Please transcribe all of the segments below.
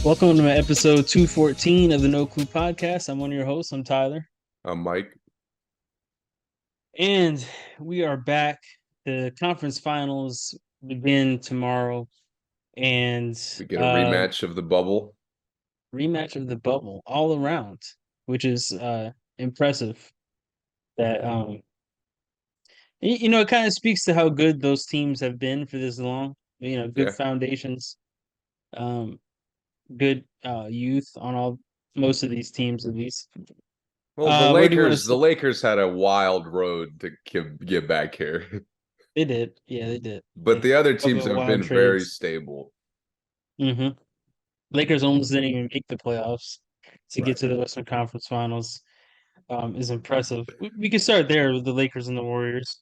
Welcome to episode 214 of the No Clue Podcast. I'm one of your hosts. I'm Tyler. I'm Mike. And we are back. The conference finals begin tomorrow. And We get a rematch of the bubble. rematch of the bubble all around, which is impressive. That it kind of speaks to how good those teams have been for this long. Good Yeah. foundations, um, good youth on all most of these teams at least. Well, the Where do you want Lakers, to? the Lakers had a wild road to get back here, They did. Yeah, they did. but They the other all teams got have wild been very trades. stable. hmm Lakers almost didn't even make the playoffs to get Right. to the Western Conference Finals. Is impressive. We can start there with the Lakers and the Warriors.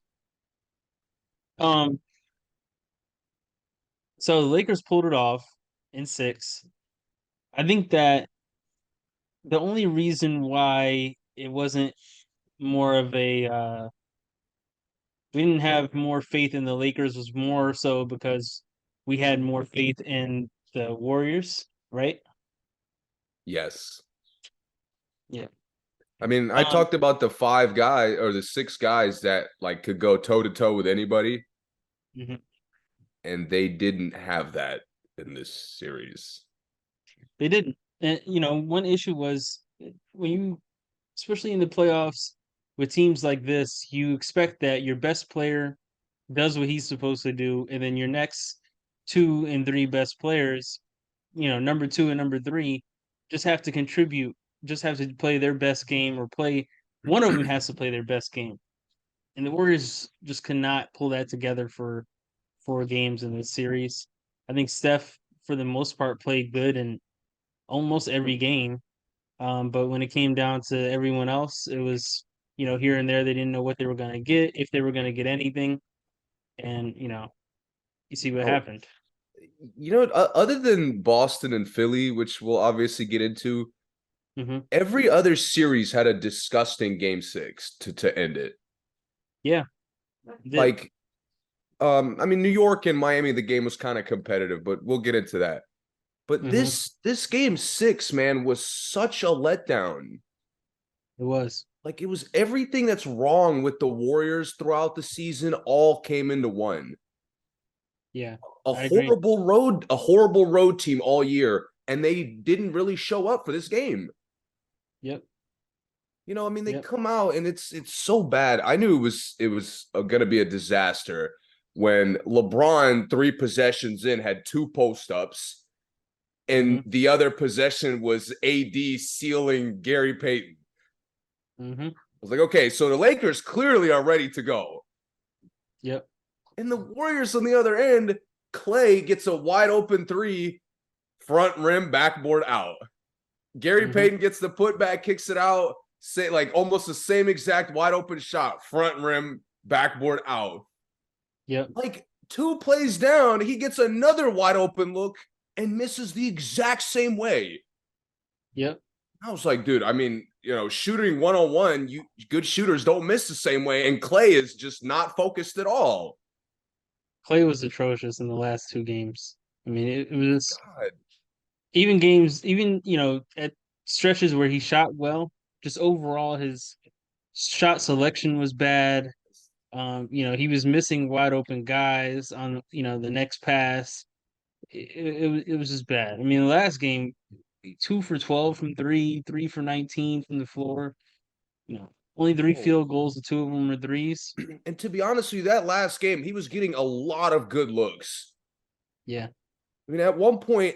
Um, so the Lakers pulled it off in six. I think that the only reason why it wasn't more of a we didn't have more faith in the Lakers was more so because we had more faith in the Warriors, right? Yes. Yeah. I mean, I Um, talked about the five guys or the six guys that like could go toe to toe with anybody, mhm. and they didn't have that in this series. They didn't. And one issue was when you, especially in the playoffs with teams like this, you expect that your best player does what he's supposed to do, and then your next two and three best players, number two and number three, just have to contribute, just have to play their best game or play one of them has to play their best game. And the Warriors just could not pull that together for 4 games in this series. I think Steph, for the most part, played good in almost every game. But when it came down to everyone else, it was, here and there, they didn't know what they were going to get, if they were going to get anything. And, you see what Oh, happened. other than Boston and Philly, which we'll obviously get into, hmm every other series had a disgusting game six to end it. Yeah, it did. Like, I mean, New York and Miami, the game was kind of competitive, but we'll get into that. But hmm this game six, man, was such a letdown. It was. Like it was everything that's wrong with the Warriors throughout the season all came into one. Yeah, A I agree. horrible road team all year, and they didn't really show up for this game. Yep. I mean, they Yep. come out and it's so bad. I knew it was going to be a disaster when LeBron 3 possessions in had 2 post ups, and hmm the other possession was AD sealing Gary Payton. hmm I was like, okay, so the Lakers clearly are ready to go. Yep. And the Warriors on the other end, Clay gets a wide open three, front rim, backboard out. Gary hmm Payton gets the putback, kicks it out, say like almost the same exact wide open shot, front rim, backboard out. Yep. Like 2 plays down, he gets another wide open look and misses the exact same way. Yep. I was like, dude, I mean, shooting 1-on-1, you good shooters don't miss the same way, and Clay is just not focused at all. Clay was atrocious in the last 2 games. I mean, it was God. even games, even at stretches where he shot well. Just overall, his shot selection was bad. He was missing wide open guys on the next pass. It was just bad. I mean, the last game, 2 for 12 from three, 3 for 19 from the floor. Only three Oh. field goals. The two of them were threes. And to be honest with you, that last game, he was getting a lot of good looks. Yeah. I mean, at one point,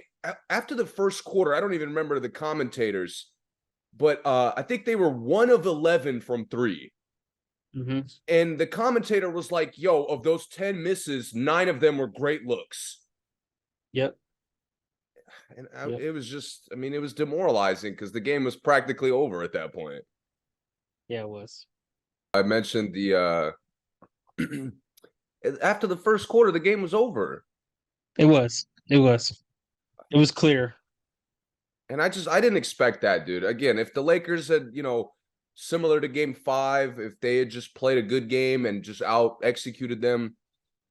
after the first quarter, I don't even remember the commentators, but I think they were 1 of 11 from three. hmm And the commentator was like, yo, of those 10 misses, 9 of them were great looks. Yep. And Yep. it was just, I mean, it was demoralizing because the game was practically over at that point. Yeah, it was. I mentioned the after the first quarter, the game was over. It was. It was. It was clear. And I didn't expect that, dude. Again, if the Lakers had, similar to game five, if they had just played a good game and just out executed them,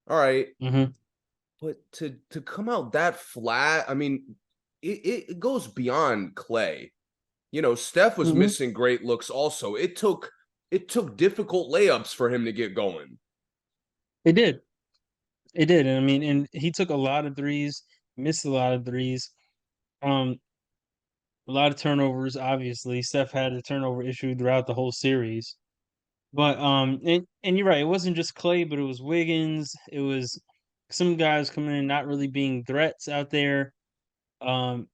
all right. hmm But to come out that flat, I mean, it goes beyond Clay. You know, Steph was Hmm. missing great looks also. It took difficult layups for him to get going. It did. It did. And I mean, and he took a lot of threes, missed a lot of threes. Um, a lot of turnovers, obviously. Steph had a turnover issue throughout the whole series. But and you're right, it wasn't just Clay, but it was Wiggins. It was some guys coming in not really being threats out there. Um,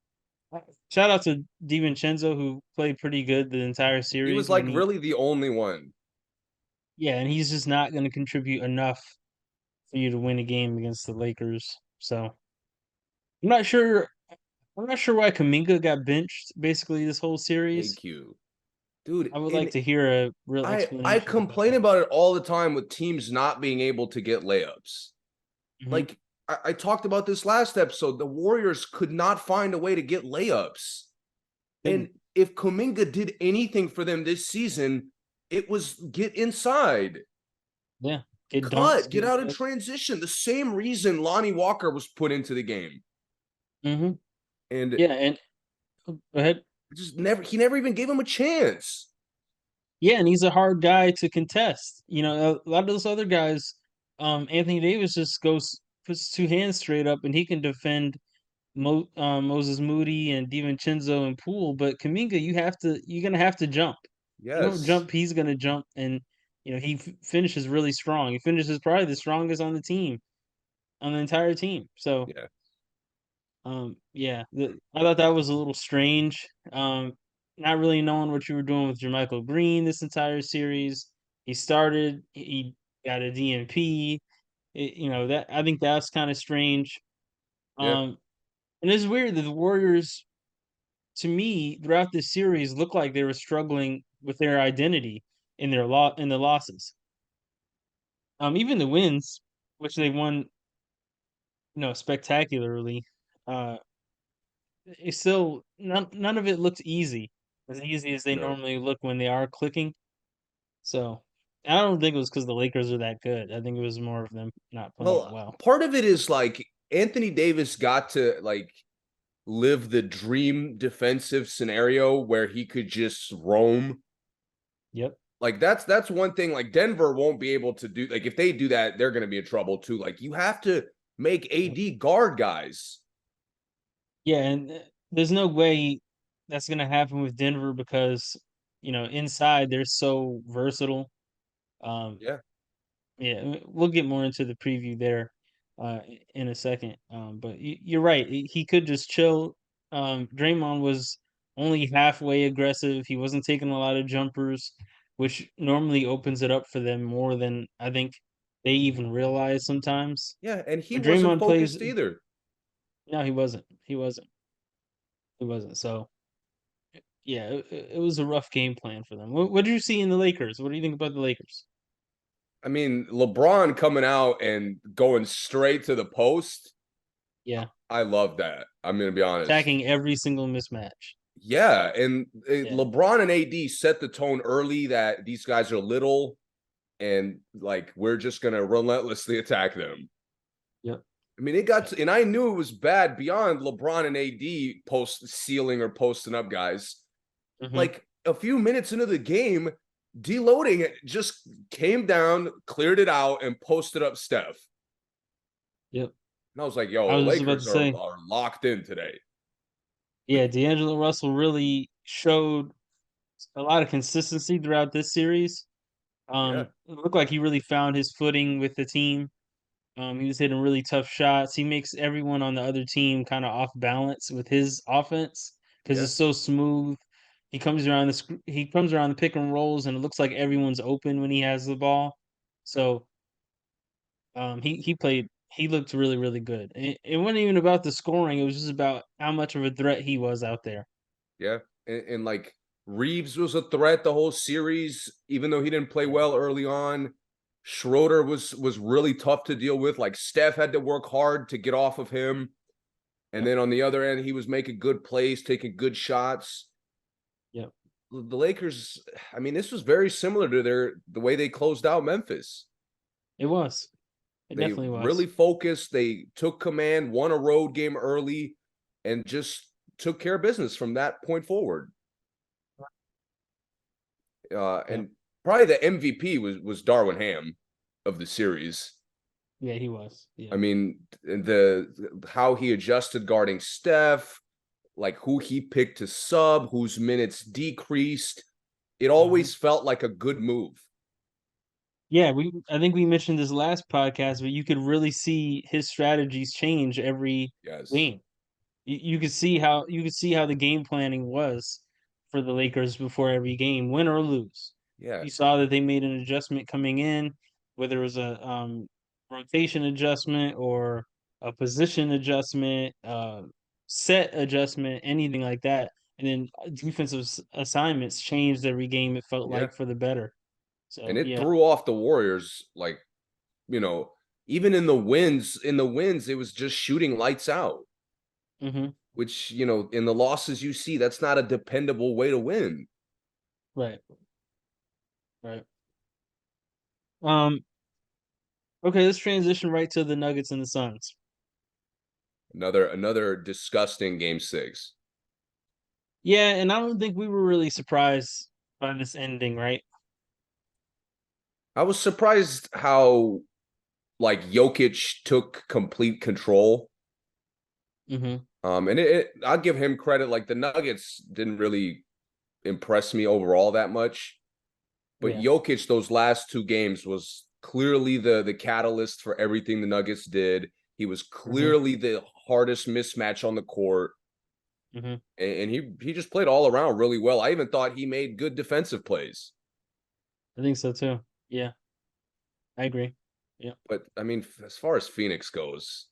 shout out to DiVincenzo who played pretty good the entire He was series like when he really the only one. yeah, and he's just not going to contribute enough for you to win a game against the Lakers. So I'm not sure. I'm not sure why Kaminga got benched basically this whole series. Thank you. Dude, I would like and to hear a real I explanation about complain that. about it all the time with teams not being able to get layups. Hmm. Like I talked about this last episode. The Warriors could not find a way to get layups. And Didn't if Kuminga did anything for them this season, it was get inside, yeah, get dunks, cut, get get out of assists. transition. The same reason Lonnie Walker was put into the game. Hmm. And Yeah, and go ahead. just never he never even gave him a chance. Yeah, and he's a hard guy to contest. You know, a lot of those other guys, Anthony Davis just goes puts two hands straight up, and he can defend Moses Moody and DiVincenzo and Poole. But Kaminga, you're gonna have to jump. You don't Yes. jump, he's gonna jump, and he finishes really strong. He finishes probably the strongest on the team, on the entire team. So Yeah. yeah, I thought that was a little strange. Not really knowing what you were doing with Jermichael Green this entire series. He started, he got a DNP. That I think that's kind of strange. Yeah. Um, and it's weird that the Warriors, to me, throughout this series, looked like they were struggling with their identity in the losses. Even the wins, which they won, spectacularly. Uh, it's still none of it looked as easy as they No. normally look when they are clicking. So I don't think it was because the Lakers are that good. I think it was more of them not playing Well, well. part of it is like Anthony Davis got to like live the dream defensive scenario where he could just roam. Yep. Like that's one thing like Denver won't be able to do. Like if they do that, they're going to be in trouble too. Like you have to make Yep. AD guard guys. Yeah, and there's no way that's gonna happen with Denver because inside they're so versatile. Um, Yeah. Yeah, we'll get more into the preview there in a second. But you're right. He could just chill. Draymond was only halfway aggressive. He wasn't taking a lot of jumpers, which normally opens it up for them more than I think they even realize sometimes. Yeah, and he But wasn't Draymond plays. focused either. No, he wasn't. He wasn't. He wasn't. So yeah, it was a rough game plan for them. What did you see in the Lakers? What do you think about the Lakers? I mean, LeBron coming out and going straight to the post. Yeah, I love that. I'm going to be honest. attacking every single mismatch. Yeah, and Yeah. LeBron and AD set the tone early that these guys are little and like we're just going to relentlessly attack them. Yep. I mean, it got to, and I knew it was bad beyond LeBron and AD post sealing or posting up guys. Mhm. Like a few minutes into the game, deloading just came down, cleared it out, and posted up Steph. Yep. And I was like, yo, I the was just about to Lakers are, say, are locked in today. yeah, D'Angelo Russell really showed a lot of consistency throughout this series. Yeah, It looked like he really found his footing with the team. He was hitting really tough shots. He makes everyone on the other team kind of off balance with his offense because yeah, it's so smooth. He comes around the pick and rolls, and it looks like everyone's open when he has the ball. So he looked really, really good. It wasn't even about the scoring, it was just about how much of a threat he was out there. yeah. And like Reeves was a threat the whole series, even though he didn't play Yeah. well early on. Schroeder was really tough to deal with. Like Steph had to work hard to get off of him. And Yep. then on the other end, he was making good plays, taking good shots. Yep. The Lakers, I mean, this was very similar to the way they closed out Memphis. It was. It They definitely really was. focused, they took command, won a road game early, and just took care of business from that point forward. Yeah, And probably the MVP was Darwin Ham of the series. yeah, he was. Yeah. I mean, the how he adjusted guarding Steph, like who he picked to sub, whose minutes decreased. It Mhm. always felt like a good move. Yeah, I think we mentioned this last podcast, but you could really see his strategies change every Yes. game. You could see how the game planning was for the Lakers before every game, win or lose. Yeah. You saw that they made an adjustment coming in, whether it was a rotation adjustment or a position adjustment, set adjustment, anything like that. And then defensive assignments changed every game. It felt Yeah. like for the better. And So it yeah. threw off the Warriors, like, you know, even in the wins, it was just shooting lights out, Hmm. which, in the losses you see, that's not a dependable way to win. Right. Right. Um. Okay, let's transition right to the Nuggets and the Suns. Another disgusting game 6. Yeah, and I don't think we were really surprised by this ending, right? I was surprised how like Jokic took complete control. Hmm. And I'll give him credit. Like the Nuggets didn't really impress me overall that much, but Yeah. Jokic those last 2 games was clearly the catalyst for everything the Nuggets did. He was Hmm. clearly the hardest mismatch on the court, Hmm. and he just played all around really well. I even thought he made good defensive plays. I think so too. Yeah, I agree. Yeah. But I mean, as far as Phoenix goes,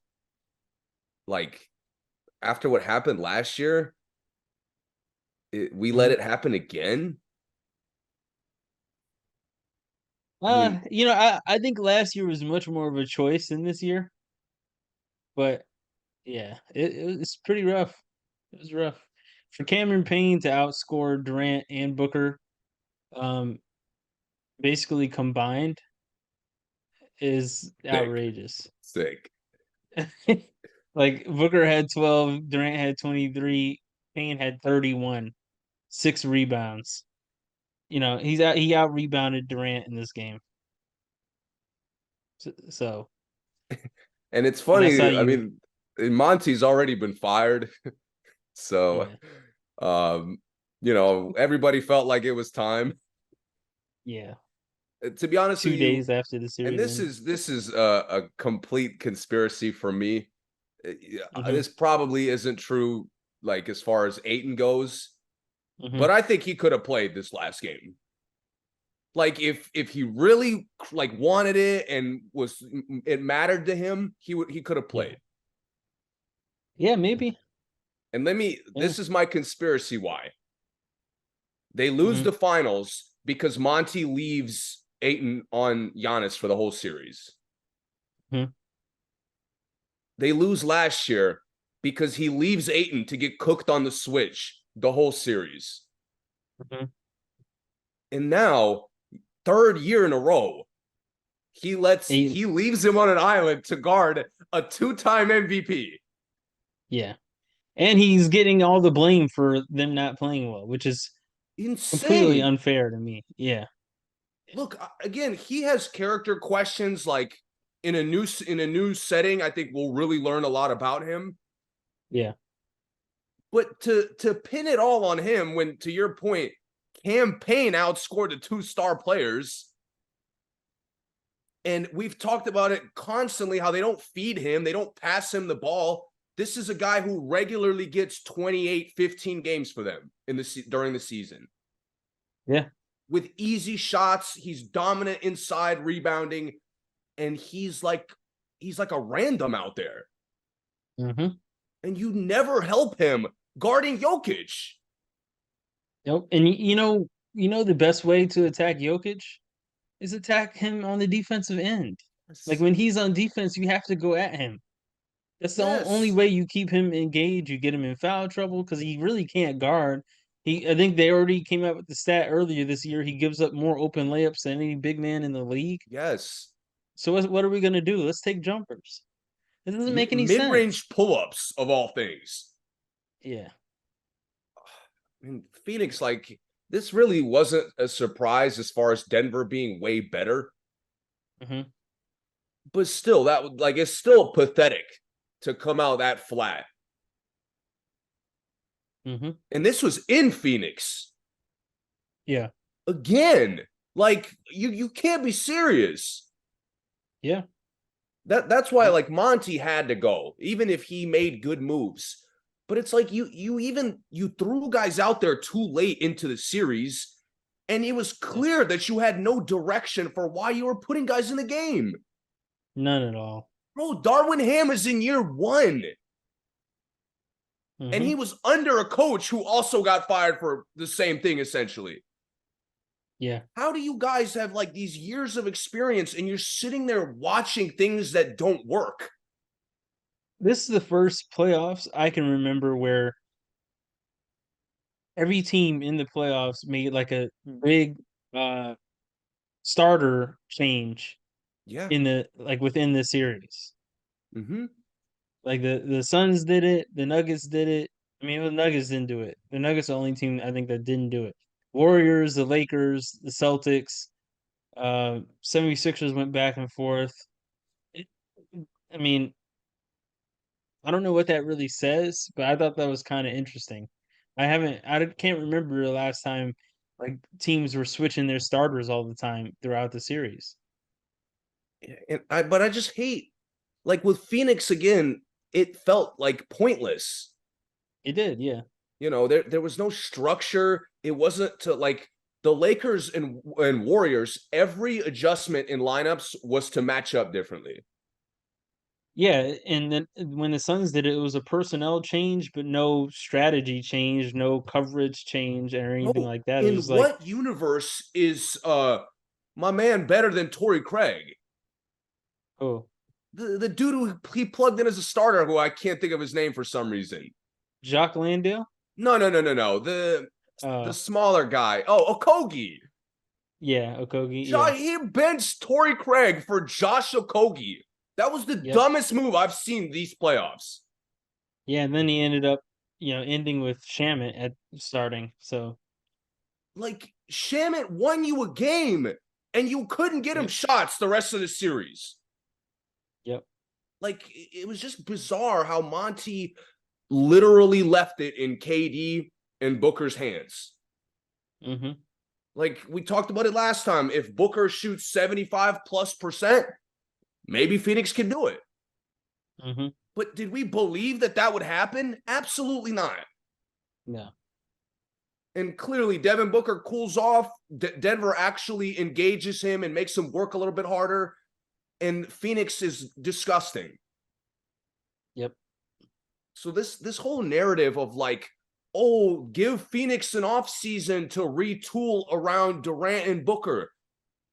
like after what happened last year, we let Hmm. it happen again. I mean, I think last year was much more of a choice than this year, but yeah, it's pretty rough. It was rough for Cameron Payne to outscore Durant and Booker, um, basically combined, is sick, outrageous. sick. Like Booker had 12, Durant had 23, Payne had 31, 6 rebounds. He out rebounded Durant in this game. So And it's and that's how funny. I you mean, Monty's already been fired, so yeah, um, everybody felt like it was time. yeah. To be honest with 2 days you, after the and series ended. this is a complete conspiracy for me. Hmm. This probably isn't true, like as far as Aiton goes, Hmm. but I think he could have played this last game. Like if he really like wanted it and was it mattered to him, he could have Yeah. played. Yeah, maybe. And Yeah. this is my conspiracy why. They lose Hmm. the finals because Monty leaves Aiton on Giannis for the whole series. Hmm. They lose last year because he leaves Aiton to get cooked on the switch the whole series. Hmm. And now, third year in a row, He, he leaves him on an island to guard a 2-time MVP. yeah. And he's getting all the blame for them not playing well, which is completely Insane. unfair to me. Yeah. Look, again, he has character questions like in a new setting, I think we'll really learn a lot about him. Yeah. But to pin it all on him when, to your point, Cam Payne outscored the 2-star players, and we've talked about it constantly how they don't feed him, they don't pass him the ball. This is a guy who regularly gets 28, 15 games for them during the season. Yeah. With easy shots, he's dominant inside rebounding, and he's like a random out there. Hmm. And you never help him guarding Jokic. Yep. And the best way to attack Jokic is attack him on the defensive end. Like when he's on defense, you have to go at him. That's the only Yes. way you keep him engaged. You get him in foul trouble because he really can't guard. I think they already came out with the stat earlier this year. He gives up more open layups than any big man in the league. Yes. So what are we gonna do? Let's take jumpers. It doesn't make any sense. Mid-range pull-ups of all things. Yeah. And Phoenix, like, this really wasn't a surprise as far as Denver being way better, Mm-hmm. but still, that would like it's still pathetic to come out that flat. Mm-hmm. And this was in Phoenix Yeah. again. Like you can't be serious. Yeah. That's why Yep. like Monty had to go, even if he made good moves. But it's like you threw guys out there too late into the series, and it was Yeah. clear that you had no direction for why you were putting guys in the game. None at all. Bro, Darwin Ham is in year one, and Mm-hmm. he was under a coach who also got fired for the same thing, essentially. Yeah. How do you guys have like these years of experience and you're sitting there watching things that don't work? This is the first playoffs I can remember where every team in the playoffs made like a big uh starter change Yeah. in the like within the series. Mm-hmm. Like the Suns did it, the Nuggets did it. I mean, the Nuggets didn't do it. The Nuggets are the only team I think that didn't do it. Warriors, the Lakers, the Celtics, 76ers went back and forth. It, I mean, I don't know what that really says, but I thought that was kind of interesting. Can't remember the last time like teams were switching their starters all the time throughout the series. But I just hate like with Phoenix again, it felt like pointless. It did, yeah. There was no structure. It wasn't to like the Lakers and Warriors, every adjustment in lineups was to match up differently. Yeah, and then when the Suns did it, it was a personnel change, but no strategy change, no coverage change, or anything Bro, like that. It was in like, what universe is my man better than Torrey Craig? oh, The dude who he plugged in as a starter, who I can't think of his name for some reason. Jock Landale? No, no, no, no, no. The Uh, smaller guy. Oh, Okogie. yeah, Okogie, yeah, He benched Torrey Craig for Josh Okogie. That was the yep, dumbest move I've seen these playoffs. yeah. And then he ended up, ending with Shamit at starting. So, Like Shamit won you a game, and you couldn't get him yep, shots the rest of the series. yep, Like it was just bizarre how Monty literally left it in KD and Booker's hands. mm-hmm, Like we talked about it last time. If Booker shoots 75+%, maybe Phoenix can do it. mm-hmm, But did we believe that that would happen? Absolutely not. yeah, And clearly, Devin Booker cools off. Denver actually engages him and makes him work a little bit harder. And Phoenix is disgusting. yep, So this whole narrative of like, oh, give Phoenix an offseason to retool around Durant and Booker.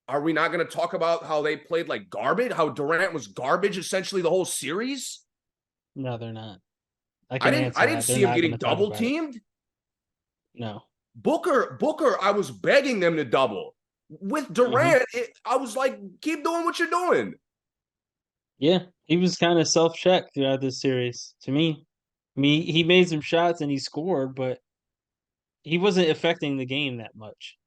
Are we not going to talk about how they played like garbage? How Durant was garbage essentially the whole series? no, they're not. I I can didn't answer I didn't that. They're see him not going getting to talk double about it. teamed. No. Booker, I was begging them to double. With Mm-hmm. Durant, I was like, keep doing what you're doing. Yeah, he was kind of self-checked throughout this series. To me, I mean, he made some shots and he scored, but he wasn't affecting the game that much.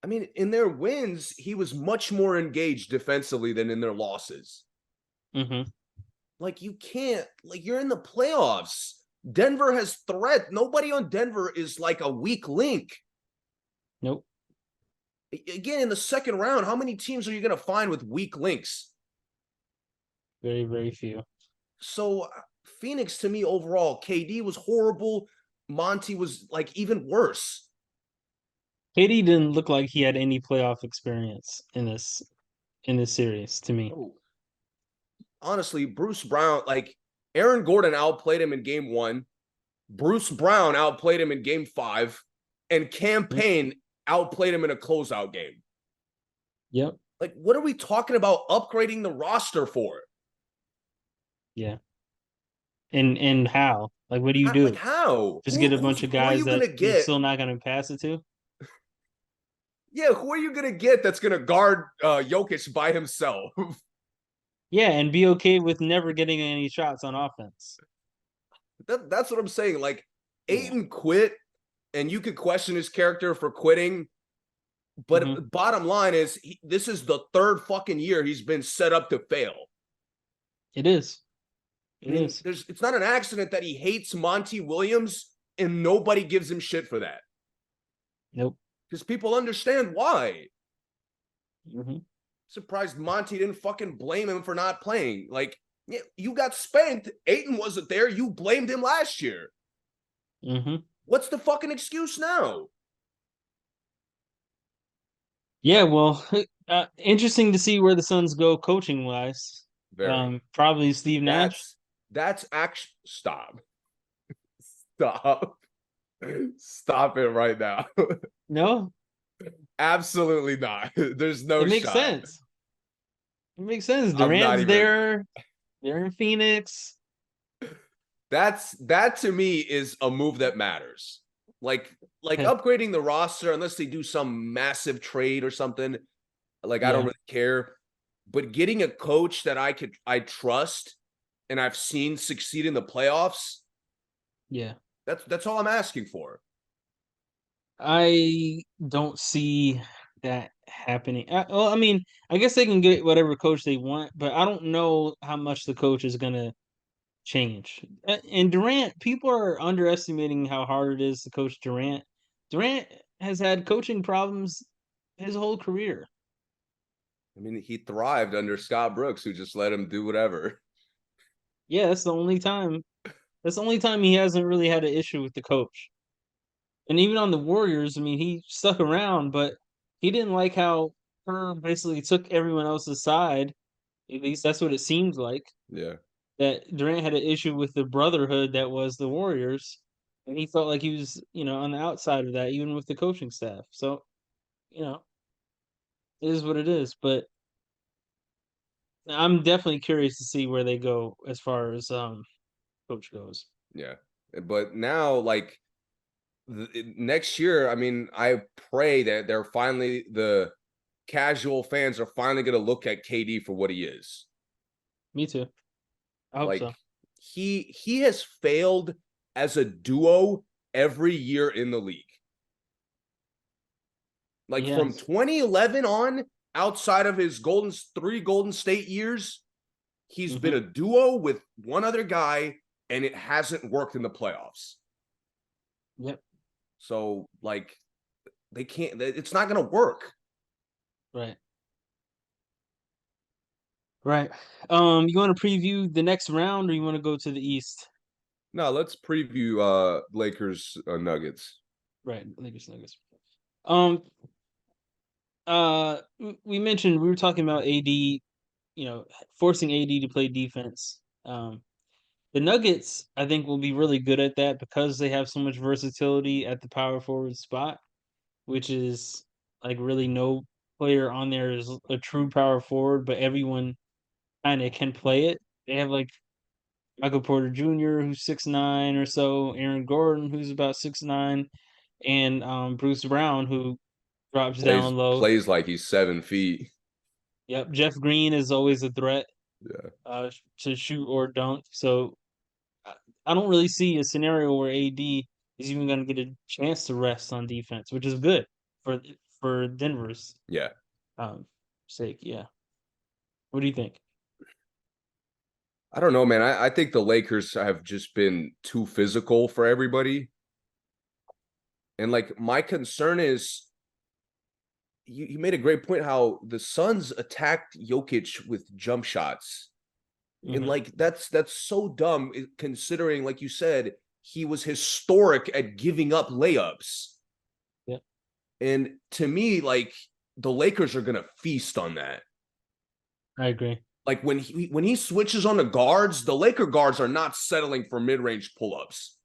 I mean, in their wins, he was much more engaged defensively than in their losses. Mm-hmm. Like, you can't, like, you're in the playoffs. Denver has threat. Nobody on Denver is like a weak link. Nope. Again, in the second round, how many teams are you going to find with weak links? Very, very few. So, Phoenix to me overall, KD was horrible. Monty was like even worse. KD didn't look like he had any playoff experience in this series to me. Oh, honestly, Bruce Brown, like Aaron Gordon outplayed him in game one. Bruce Brown outplayed him in game five. And Cam Yep. Payne outplayed him in a closeout game. Yep. Like, what are we talking about upgrading the roster for? Yeah. And how? Like, what do you Like, do? how? Just get a bunch of Who are guys you that gonna you're get? still not going to pass it to? Yeah, who are you gonna get that's gonna guard Jokic by himself? Yeah, and be okay with never getting any shots on offense. That's what I'm saying. Like, Yeah. Aiton quit, and you could question his character for quitting. Hmm. But bottom line is, this is the third fucking year he's been set up to fail. It is. I It mean, is. it's not an accident that he hates Monty Williams and nobody gives him shit for that. Nope. Because people understand why. Hmm. Surprised Monty didn't fucking blame him for not playing. Like, yeah, you got spanked. Ayton wasn't there. You blamed him last year. Hmm. What's the fucking excuse now? Yeah, well, interesting to see where the Suns go coaching wise. Very. Probably Steve Nash. That's actually stop. Stop it right now. No, Absolutely not. There's no it makes shot. sense. It makes sense. I'm not Durant's even. there. They're in Phoenix. That to me is a move that matters. Like upgrading the roster, unless they do some massive trade or something. Like, I don't Yeah, really care. But getting a coach that I trust and I've seen succeed in the playoffs, yeah. that's all I'm asking for. I don't see that happening. Well, I mean, I guess they can get whatever coach they want, but I don't know how much the coach is gonna change. And Durant, people are underestimating how hard it is to coach Durant. Durant has had coaching problems his whole career. I mean, he thrived under Scott Brooks, who just let him do whatever. Yeah, that's the only time. That's the only time he hasn't really had an issue with the coach. And even on the Warriors, I mean, he stuck around, but he didn't like how Herb basically took everyone else's side. At least that's what it seems like. Yeah. That Durant had an issue with the brotherhood that was the Warriors, and he felt like he was, on the outside of that, even with the coaching staff. So, you know, it is what it is. But I'm definitely curious to see where they go as far as coach goes. Yeah. But now, like, next year, I mean, I pray that the casual fans are finally going to look at KD for what he is. Me too. I hope Like, so. he has failed as a duo every year in the league. Like, from Yes. 2011 on, outside of his three Golden State years, he's been Hmm. a duo with one other guy, and it hasn't worked in the playoffs. Yep. So, like, they can't. It's not going to work. Right. Right. You want to preview the next round, or you want to go to the East? No, let's preview Lakers Nuggets. Right, Lakers Nuggets. Um, we mentioned we were talking about AD, forcing AD to play defense. The Nuggets, I think, will be really good at that because they have so much versatility at the power forward spot, which is like really no player on there is a true power forward, but everyone kind of can play it. They have like Michael Porter Jr., who's 6'9" or so, Aaron Gordon, who's about 6'9", and Bruce Brown, who drops Plays down low. plays like he's 7 feet. Yep, Jeff Green is always a threat Yeah, to shoot or dunk. So I I don't really see a scenario where AD is even going to get a chance to rest on defense, which is good for Denver's yeah. um, sake. Yeah. What do you think? I don't know, man. I think the Lakers have just been too physical for everybody. And, like, my concern is, you made a great point how the Suns attacked Jokic with jump shots. And, Hmm. like, that's so dumb, considering, like you said, he was historic at giving up layups. Yeah, And to me, like, the Lakers are gonna feast on that. I agree. Like, when he switches on the guards, the Laker guards are not settling for mid-range pull-ups.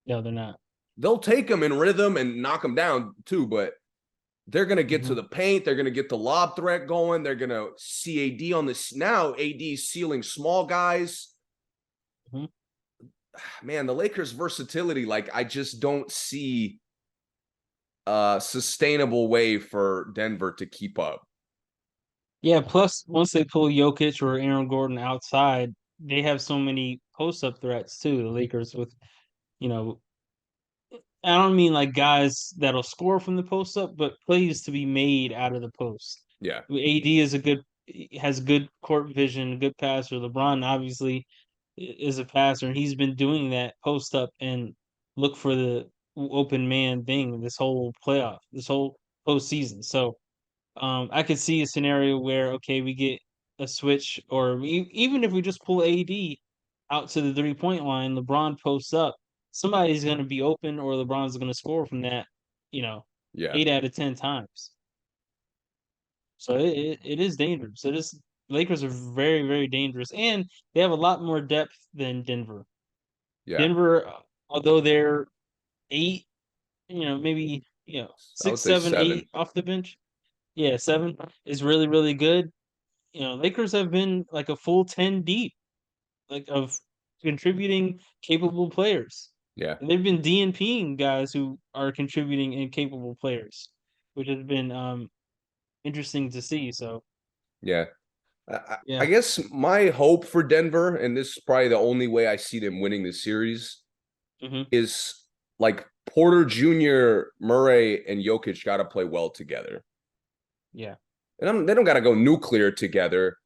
No, they're not. They'll take them in rhythm and knock them down too, but they're going to get to Hmm. the paint. They're going to get the lob threat going. They're going to see AD on this. Now AD sealing small guys. Hmm. Man, the Lakers' versatility, like, I just don't see a sustainable way for Denver to keep up. Yeah. Plus, once they pull Jokic or Aaron Gordon outside, they have so many post up threats too. The Lakers with you know I don't mean like guys that'll score from the post up, but plays to be made out of the post. Yeah, AD is a good has good court vision, good passer. LeBron obviously is a passer, and he's been doing that post up and look for the open man thing this whole playoff, this whole postseason. So I could see a scenario where okay, we get a switch, or even if we just pull AD out to the 3 point line, LeBron posts up, somebody's going to be open, or LeBron's going to score from that. You know, yeah, 8 out of 10 times. So it is dangerous. It is Lakers are very very dangerous, and they have a lot more depth than Denver. yeah. Denver, although they're eight, maybe I six, would say seven, seven. eight off the bench. Yeah, seven is really really good. Lakers have been like a full 10 deep, like of contributing capable players. Yeah, And they've been DNPing guys who are contributing and capable players, which has been interesting to see. So yeah. I yeah. guess my hope for Denver, and this is probably the only way I see them winning the series, Hmm. is like Porter Jr., Murray, and Jokic got to play well together. Yeah. And they don't got to go nuclear together,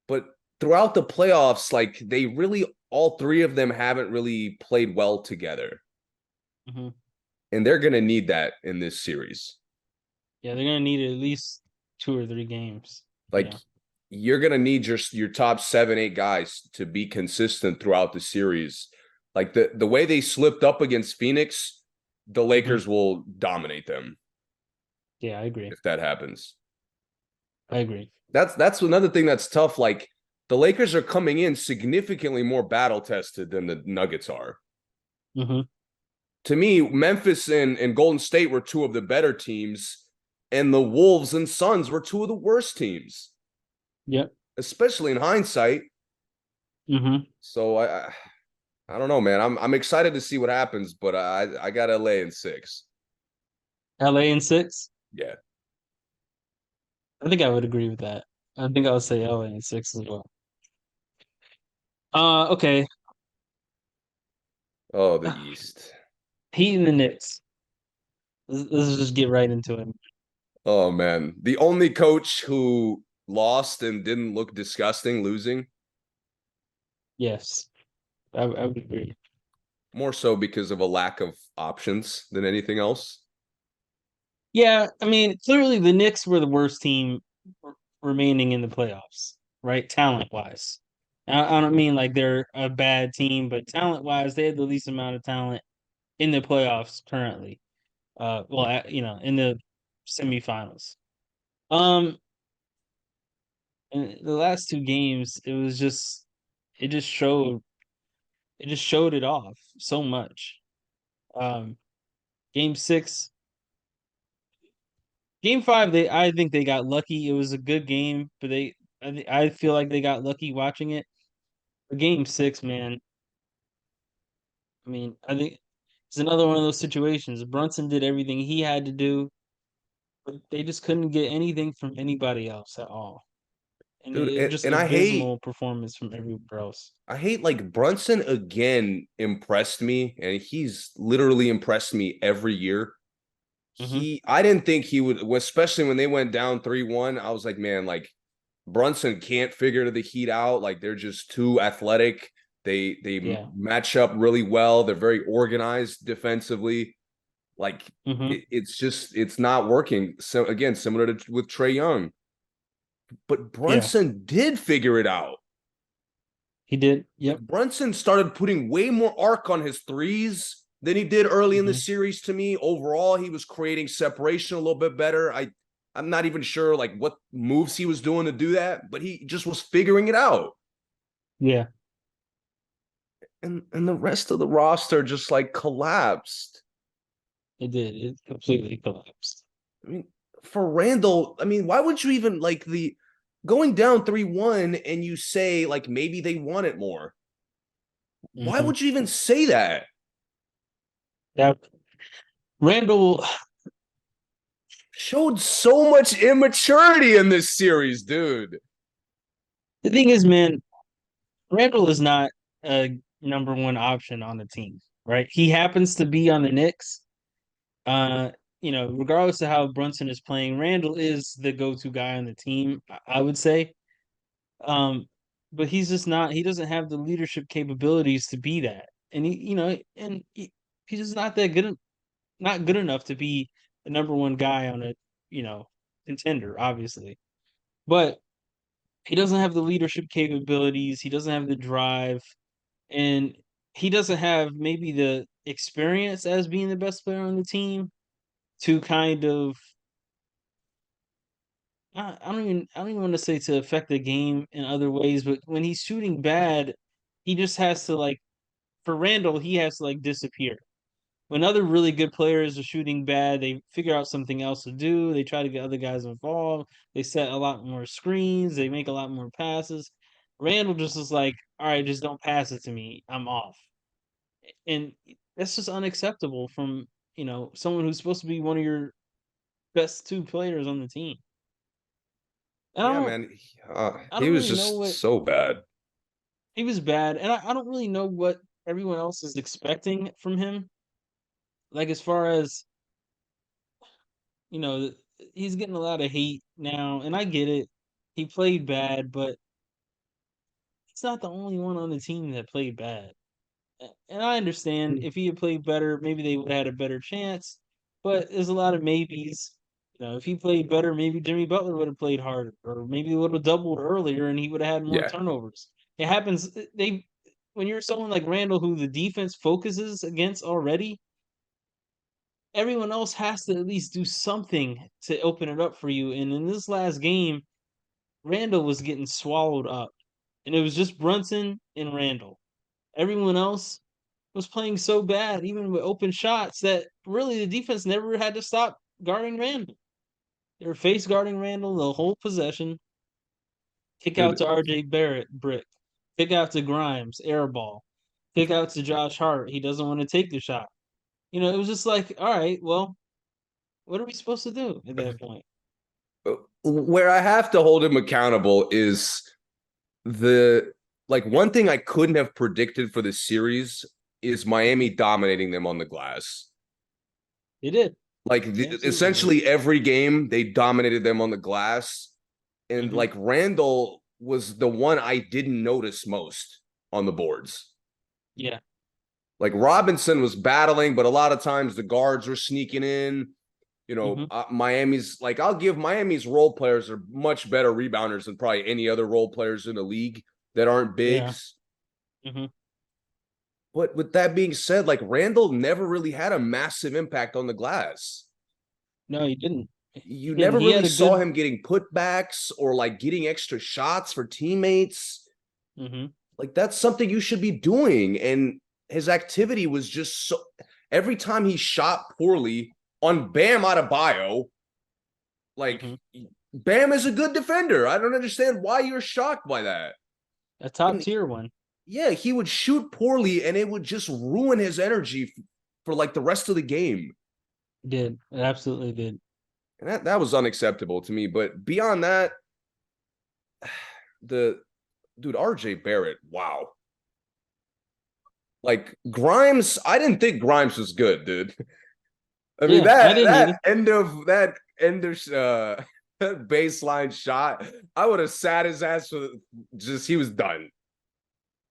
but throughout the playoffs, like they really, all three of them haven't really played well together. Hmm. And they're going to need that in this series. Yeah, they're gonna need at least 2 or 3 games. You Like know. you're going to need your top 7, 8 guys to be consistent throughout the series. Like the way they slipped up against Phoenix, the Hmm. Lakers will dominate them Yeah, I agree. if that happens. I agree. That's another thing that's tough. Like the Lakers are coming in significantly more battle tested than the Nuggets are. Hmm. To me, Memphis and Golden State were two of the better teams, and the Wolves and Suns were two of the worst teams, Yep. especially in hindsight. Hmm. So I don't know, man. I'm excited to see what happens, but I got LA in 6. LA in 6. Yeah. I think I would agree with that. I think I would say LA in 6 as well. Okay. Oh, the East. Heat and the Knicks. Let's just get right into it. Oh man, the only coach who lost and didn't look disgusting losing, Yes, I would agree. more so because of a lack of options than anything else. Yeah, I mean, clearly the Knicks were the worst team remaining in the playoffs, right? Talent wise. I don't mean like they're a bad team, but talent wise, they had the least amount of talent in the playoffs currently. In the semifinals. Um, in the last 2 games, it just showed it just showed it off so much. Um, Game 6, Game 5, I think they got lucky. It was a good game, but I feel like they got lucky watching it. But Game 6, man, I mean, I think it's another one of those situations. Brunson did everything he had to do, but they just couldn't get anything from anybody else at all. And Dude, just and abysmal performance from everywhere else. I hate like Brunson again impressed me, and he's literally impressed me every year. Hmm. I didn't think he would, especially when they went down 3-1. I was like, man, like Brunson can't figure the Heat out. Like they're just too athletic. They Yeah. match up really well. They're very organized defensively. Like Hmm. it's not working. So again, similar to with Trae Young, but Yeah. Brunson did figure it out. He did. Like Yep. Brunson started putting way more arc on his threes than he did early in the Hmm. series to me. Overall, he was creating separation a little bit better. I'm not even sure like what moves he was doing to do that, but he just was figuring it out. Yeah. And the rest of the roster just like collapsed. It did. It completely collapsed. I mean, for Randle, I mean, why would you even like the going down 3-1 and you say like maybe they want it more? Why Hmm. would you even say that? That Randall. Showed so much immaturity in this series, dude. The thing is, man, Randall is not a number one option on the team, right? He happens to be on the Knicks, Uh, regardless of how Brunson is playing, Randle is the go-to guy on the team, I would say. Um, but he's just not. He doesn't have the leadership capabilities to be that, and he's just not that good. Not good enough to be the number one guy on a you know contender, obviously. But he doesn't have the leadership capabilities. He doesn't have the drive, and he doesn't have maybe the experience as being the best player on the team to kind of I don't even want to say to affect the game in other ways, but when he's shooting bad, he just has to like for Randall, he has to like disappear. When other really good players are shooting bad, they figure out something else to do. They try to get other guys involved. They set a lot more screens. They make a lot more passes. Randall just is like, all right, just don't pass it to me. I'm off. And that's just unacceptable from, someone who's supposed to be one of your best two players on the team. And Yeah, man. I He don't was really know just what so bad. he was bad, and I don't really know what everyone else is expecting from him. Like as far as you know, he's getting a lot of hate now, and I get it. He played bad, but he's not the only one on the team that played bad. And I understand if he had played better, maybe they would have had a better chance. But there's a lot of maybes. If he played better, maybe Jimmy Butler would have played harder, or maybe he would have doubled earlier, and he would have had more Yeah. turnovers. It happens. When you're someone like Randall, who the defense focuses against already, everyone else has to at least do something to open it up for you. And in this last game, Randall was getting swallowed up. And it was just Brunson and Randall. Everyone else was playing so bad, even with open shots, that really the defense never had to stop guarding Randall. They were face guarding Randall the whole possession. Kick out Dude, to RJ Barrett, brick. Kick out to Grimes, air ball. Kick out to Josh Hart. He doesn't want to take the shot. It was just like, all right, well, what are we supposed to do at that point? where I have to hold him accountable is the like one thing I couldn't have predicted for this series is Miami dominating them on the glass. They did. Like They absolutely did. essentially every game they dominated them on the glass, and Hmm. like Randall was the one I didn't notice most on the boards. Yeah. Like Robinson was battling, but a lot of times the guards were sneaking in. Hmm. Miami's like I'll give Miami's role players are much better rebounders than probably any other role players in the league that aren't Yeah. bigs. Hmm. But with that being said, like Randall never really had a massive impact on the glass. No, he didn't. He You didn't. never He really had a saw good. him getting putbacks or like getting extra shots for teammates. Hmm. Like that's something you should be doing. And his activity was just so every time he shot poorly on Bam Adebayo, like Hmm. Bam is a good defender. I don't understand why you're shocked by that. A top And tier one. yeah, he would shoot poorly and it would just ruin his energy for like the rest of the game. Did. It absolutely did. And that was unacceptable to me. But beyond that, the dude, RJ Barrett, wow. Like Grimes, I didn't think Grimes was good, dude. I mean Yeah, I didn't either. that end of baseline shot, I would have sat his ass for just he was done.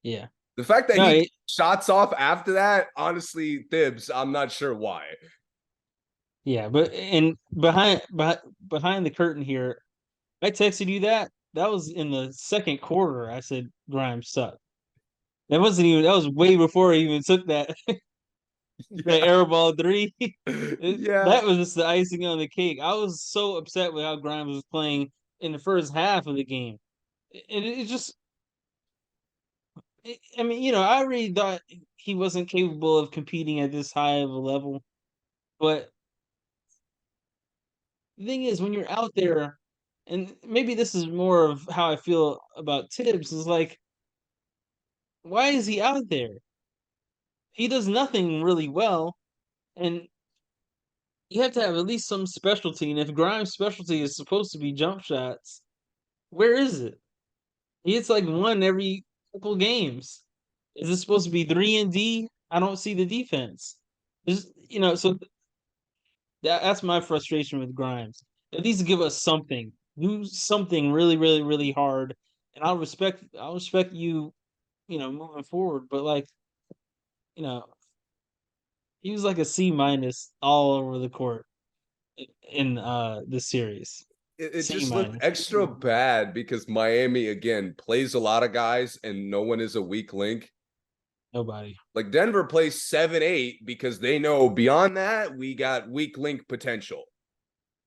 Yeah. The fact that No. he shots off after that, honestly, Thibs, I'm not sure why. Yeah, but and behind the curtain here, I texted you that. That was in the second quarter. I said Grimes sucked. That wasn't even. That was way before he even took that Yeah. air ball three. Yeah. That was just the icing on the cake. I was so upset with how Grimes was playing in the first half of the game. And it just, I mean, I really thought he wasn't capable of competing at this high of a level. But the thing is, when you're out there, and maybe this is more of how I feel about Tibbs, is like, why is he out there? He does nothing really well. And you have to have at least some specialty. And if Grimes' specialty is supposed to be jump shots, where is it? He hits like one every couple games. Is it supposed to be 3 and D? I don't see the defense. So that's my frustration with Grimes. At least give us something. Do something really, really, really hard, and I'll respect you, moving forward. But like, you know, he was like a C minus all over the court in this series. It C just looked minus. extra bad because Miami again plays a lot of guys and no one is a weak link. Nobody. Like Denver plays 7-8 because they know beyond that we got weak link potential.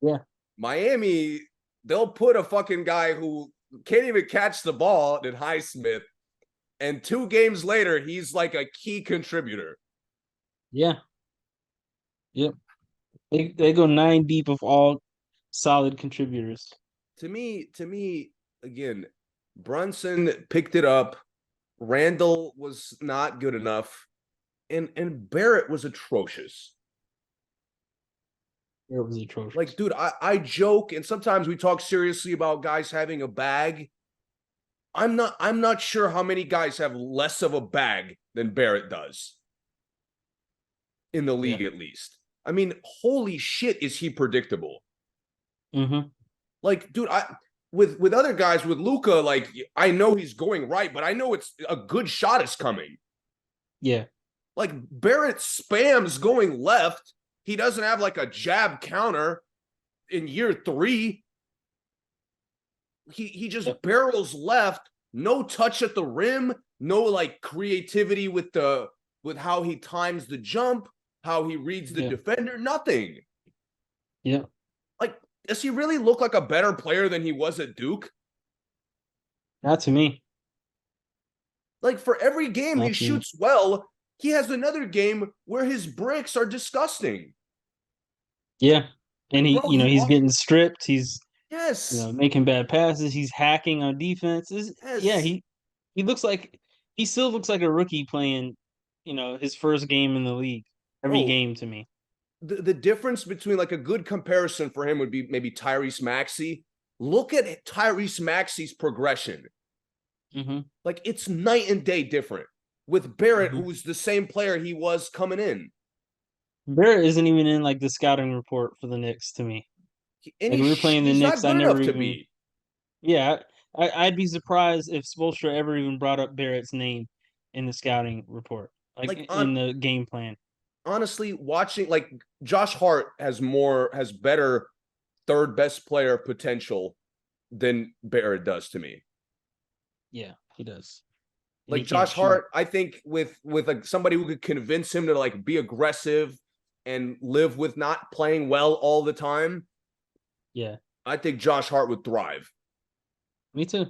Yeah. Miami, they'll put a fucking guy who can't even catch the ball in Highsmith, and 2 games later he's like a key contributor. Yeah. Yep. They go 9 deep of all solid contributors. To me, again, Brunson picked it up. Randle was not good enough, and Barrett was atrocious. It was atrocious. Like, dude, I joke, and sometimes we talk seriously about guys having a bag. I'm not sure how many guys have less of a bag than Barrett does in the Yeah. league, at least. I mean, holy shit, is he predictable? Mm-hmm. Like, dude, with other guys, with Luca, like I know he's going right, but I know it's a good shot is coming. Yeah. Like Barrett spams going left. He doesn't have like a jab counter in year 3. He just Yep. barrels left, no touch at the rim, no like creativity with how he times the jump, how he reads the Yeah. defender, nothing. Yeah. Like, does he really look like a better player than he was at Duke? Not to me. Like, for every game he Not to me. shoots well, he has another game where his bricks are disgusting. Yeah. And Like, he, bro, he he's off. getting stripped. He's, Yes, making bad passes. He's hacking on defense. Yeah, yes. he looks like he still looks like a rookie playing, his first game in the league. Every Bro, game to me. the difference between like a good comparison for him would be maybe Tyrese Maxey. Look at Tyrese Maxey's progression. Mm-hmm. Like, it's night and day different with Barrett, Mm-hmm. who's the same player he was coming in. Barrett isn't even in like the scouting report for the Knicks to me. And Like we were playing the he's Knicks, not I good never enough to even. be. Yeah, I'd be surprised if Spoelstra ever even brought up Barrett's name in the scouting report, like Like, in the game plan. honestly, watching like Josh Hart has better third best player potential than Barrett does to me. Yeah, he does, and he Like can't Josh shoot. Hart, I think with like somebody who could convince him to like be aggressive and live with not playing well all the time, Yeah, I think Josh Hart would thrive. me too.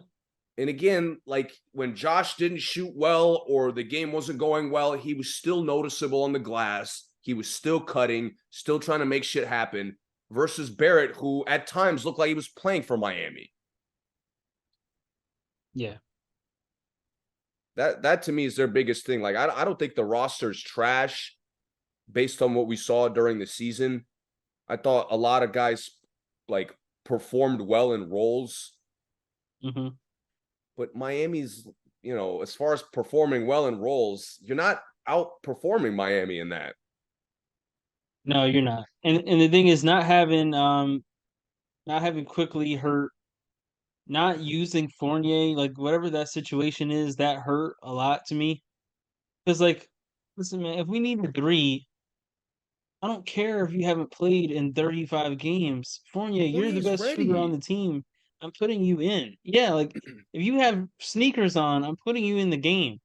And again, like when Josh didn't shoot well or the game wasn't going well, he was still noticeable on the glass. He was still cutting, still trying to make shit happen. Versus Barrett, who at times looked like he was playing for Miami. Yeah, That to me is their biggest thing. Like I don't think the roster's trash based on what we saw during the season. I thought a lot of guys like performed well in roles, hmm but Miami's, as far as performing well in roles, you're not outperforming Miami in that. no, you're not. And the thing is, not having quickly hurt, not using Fournier, like whatever that situation is, that hurt a lot to me. Because like, listen, man, if we need a three, I don't care if you haven't played in 35 games. Fournier, you're the Fournier's best shooter on ready. the team. I'm putting you in. Yeah, like if you have sneakers on, I'm putting you in the game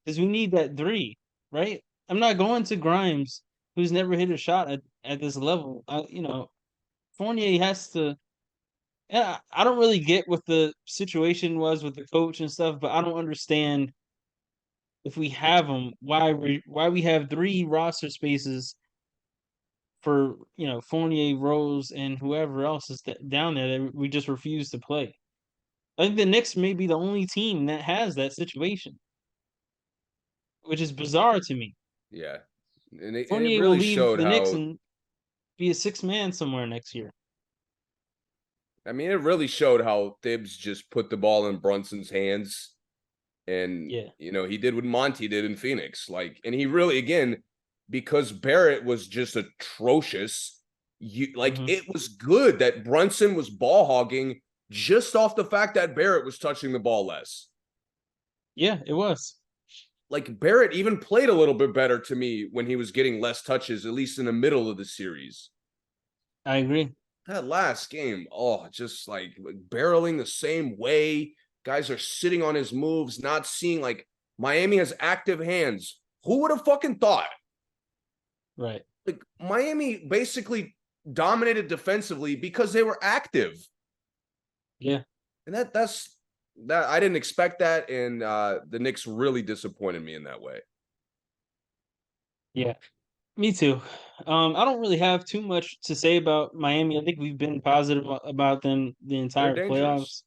because we need that three, right? I'm not going to Grimes, who's never hit a shot at this level. Fournier has to. Yeah, I don't really get what the situation was with the coach and stuff, but I don't understand if we have him, why we have three roster spaces for Fournier, Rose, and whoever else is down there that we just refuse to play. I think the Knicks may be the only team that has that situation, which is bizarre to me. Yeah. And it Fournier will really leave showed the Knicks how and be a six man somewhere next year. I mean, it really showed how Thibs just put the ball in Brunson's hands. And, Yeah, he did what Monty did in Phoenix. Like, and he really, again, because Barrett was just atrocious, Mhm. it was good that Brunson was ball hogging just off the fact that Barrett was touching the ball less. Yeah, it was. Like Barrett even played a little bit better to me when he was getting less touches, at least in the middle of the series. I agree. That last game, oh, just like barreling the same way. Guys are sitting on his moves, not seeing like Miami has active hands. Who would have fucking thought? Right. Like Miami basically dominated defensively because they were active. Yeah. And that I didn't expect that. And the Knicks really disappointed me in that way. Yeah. Me too. I don't really have too much to say about Miami. I think we've been positive about them the They're entire dangerous. playoffs.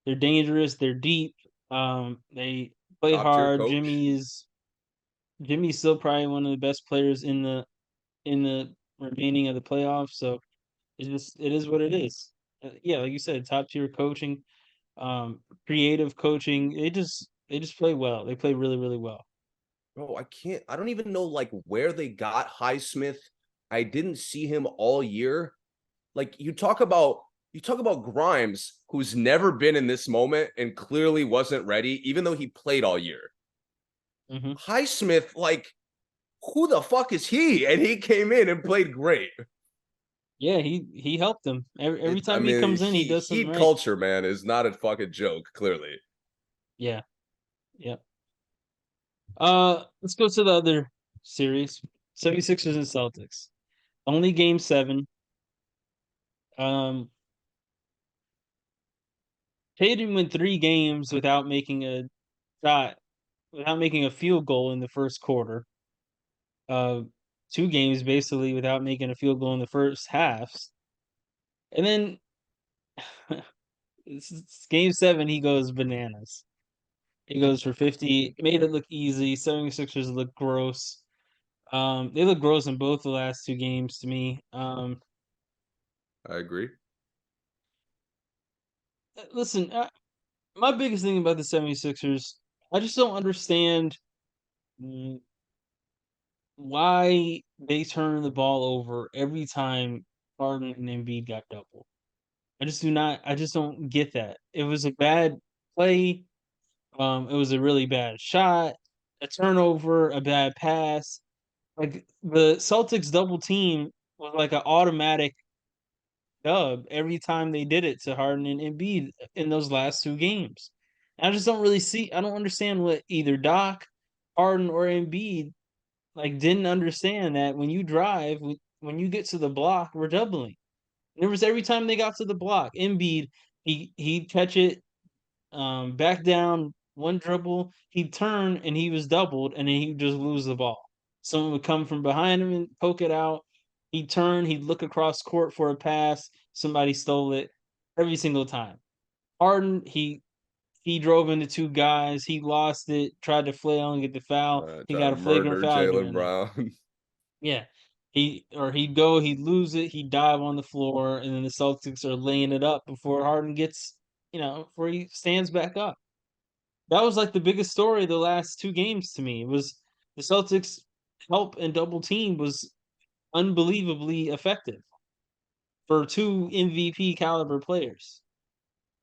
They're dangerous. They're deep. They play Top tier hard. coach. Jimmy's still probably one of the best players in the remaining of the playoffs. So it is what it is. Yeah, like you said, top tier coaching, creative coaching. They just play well. They play really really well. Bro, I don't even know like where they got Highsmith. I didn't see him all year. Like you talk about Grimes, who's never been in this moment and clearly wasn't ready, even though he played all year. Hmm. Highsmith, like, who the fuck is he? And he came in and played great. Yeah, he helped them every I time he mean, comes in. He does something Heat right. culture, man, is not a fucking joke, clearly. Yeah, yeah. Let's go to the other series. 76ers and Celtics. Only game 7. Um Tatum went 3 games without making a shot, without making a field goal in the first quarter. Uh 2 games basically without making a field goal in the first halves. And then it's game 7 he goes bananas. He goes for 50, made it look easy. 76ers look gross. They look gross in both the last 2 games to me. I agree. Listen, my biggest thing about the 76ers, I just don't understand w why they turn the ball over every time Harden and Embiid got double. I just don't get that. It was a bad play, it was a really bad shot, a turnover, a bad pass. Like, the Celtics double team was like an automatic dub every time they did it to Harden and Embiid in those last 2 games. I don't understand what either Doc, Harden, or Embiid, like, didn't understand that when you drive, when you get to the block, we're doubling. And it was every time they got to the block, Embiid, he'd catch it, back down, one dribble, he'd turn and he was doubled, and then he'd just lose the ball. Someone would come from behind him and poke it out. He'd turn, he'd look across court for a pass, somebody stole it every single time. Harden, he drove into 2 guys, he lost it, tried to flail and get the foul. He Try got to a flagrant murder foul Jalen given there. Brown. Yeah. He'd go, he'd lose it, he'd dive on the floor, and then the Celtics are laying it up before Harden gets, before he stands back up. That was like the biggest story of the last 2 games to me. It was the Celtics help and double team was unbelievably effective for 2 MVP caliber players.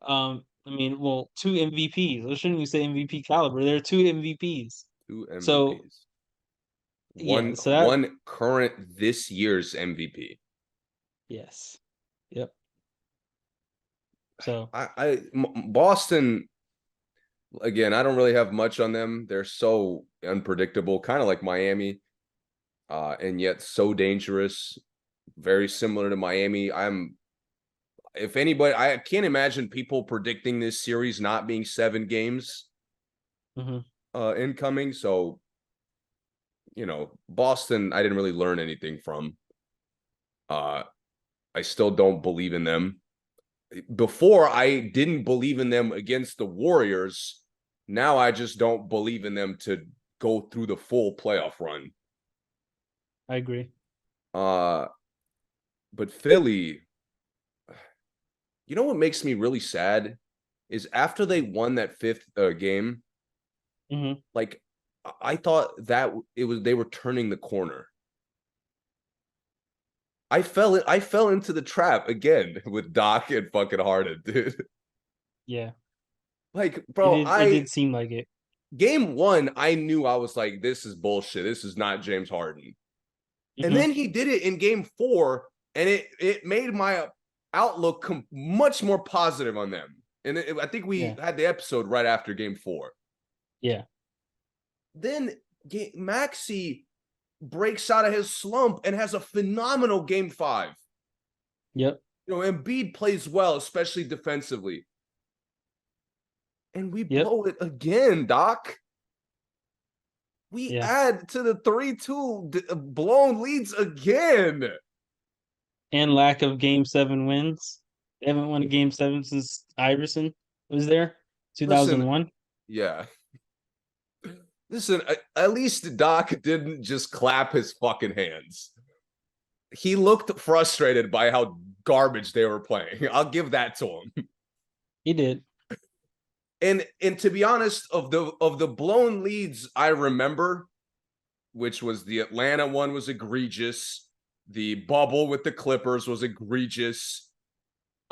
I mean, well, 2 MVPs. I shouldn't even say MVP caliber. There are 2 MVPs. Two So MVPs. yeah, so that One current this year's MVP. yes. Yep. So Boston again. I don't really have much on them. They're so unpredictable, kind of like Miami, and yet so dangerous. Very similar to Miami. If anybody, I can't imagine people predicting this series not being 7 games mhm, incoming. So Boston, I didn't really learn anything from. Uh, I still don't believe in them. Before, I didn't believe in them against the Warriors. Now I just don't believe in them to go through the full playoff run. I agree. Uh, but Philly, you know what makes me really sad is after they won that fifth game, Mhm. like I thought that it was they were turning the corner. I fell into the trap again with Doc and fucking Harden, dude. Yeah, Like, it bro, did. It did seem like it. game one, I knew I was like, this is bullshit. This is not James Harden. And Hmm. then he did it in game four, and it made my outlook much more positive on them. And I think we Yeah, had the episode right after game four. yeah, Then Maxi breaks out of his slump and has a phenomenal game five. yep, You know, Embiid plays well, especially defensively. And we yep, blow it again, Doc. We yeah. add to the 3-2 blown leads again. And lack of Game Seven wins. They haven't won a Game Seven since Iverson was there, Listen, 2001. yeah. Listen, at least Doc didn't just clap his fucking hands. He looked frustrated by how garbage they were playing. I'll give that to him. He did. And to be honest, of the blown leads I remember, which was the Atlanta one was egregious. The bubble with the Clippers was egregious.